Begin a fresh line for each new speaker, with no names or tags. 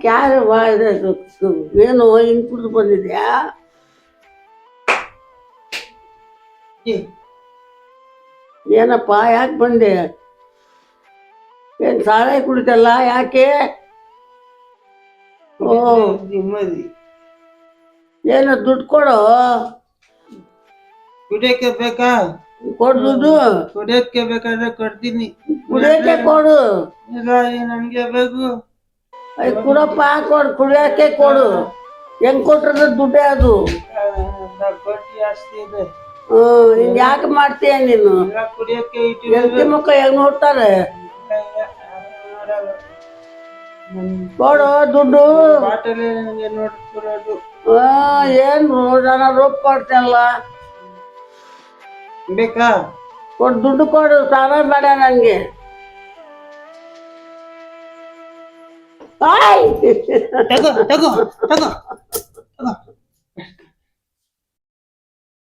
ಯಾರು ಏನು ಹಿಂಗ್ ಕುಡಿದು ಬಂದಿದ್ಯಾ? ಏನಪ್ಪ ಯಾಕೆ ಬಂದೆ? ಏನ್ ಸಾರಾಯಿ ಕುಡಿತಲ್ಲ ಯಾಕೆ? ಓ ಏನೋ ದುಡ್ಡು ಕೊಡು.
ಕುಡಿಯಕ್ಕೆ ಬೇಕಾ?
ಕೊಡು ದುಡ್ಡು.
ಕುಡಿಯಕ್ಕೆ ಬೇಕಾದ್ರೆ ಕೊಡ್ತೀನಿ.
ಕುಡಿಯಕ್ಕೆ ಕೊಡು.
ಇಲ್ಲ ನನ್ಗೆ ಬೇಕು.
ಕುಡಪ್ಪ ಕೊಡು, ಕುಡಿಯಕ್ಕೆ ಕೊಡು. ಹೆಂಗ್ ಕೊಟ್ರದ ದುಡ್ಡೇ ಅದು.
ಕೊಟ್ಟಿ ಜಾಸ್ತಿ ಇದೆ.
ನೀನ್ ಯಾಕೆ ಮಾಡ್ತೀಯ ನೀನು?
ಕುಡಿಯಕ್ಕೆ
ಹೆಂಡತಿ ಮಕ್ಕಳು ಹೆಂಗ್ ನೋಡ್ತಾರೆ? ಕೊಡು ದುಡ್ಡು.
ಬಾಟಲಿ ನನಗೆ ನೋಡ್ಕೊಡೋದು.
ಏನು ನಾನು ರೋಪ್ ಕೊಡ್ತೇನಲ್ಲ.
ಬೇಕಾ?
ಕೊಡು ದುಡ್ಡು ಕೊಡು, ಸಾಲ ಬೇಡ ನನಗೆ.
ತಗೋ ತಗೋ ತಗೋ.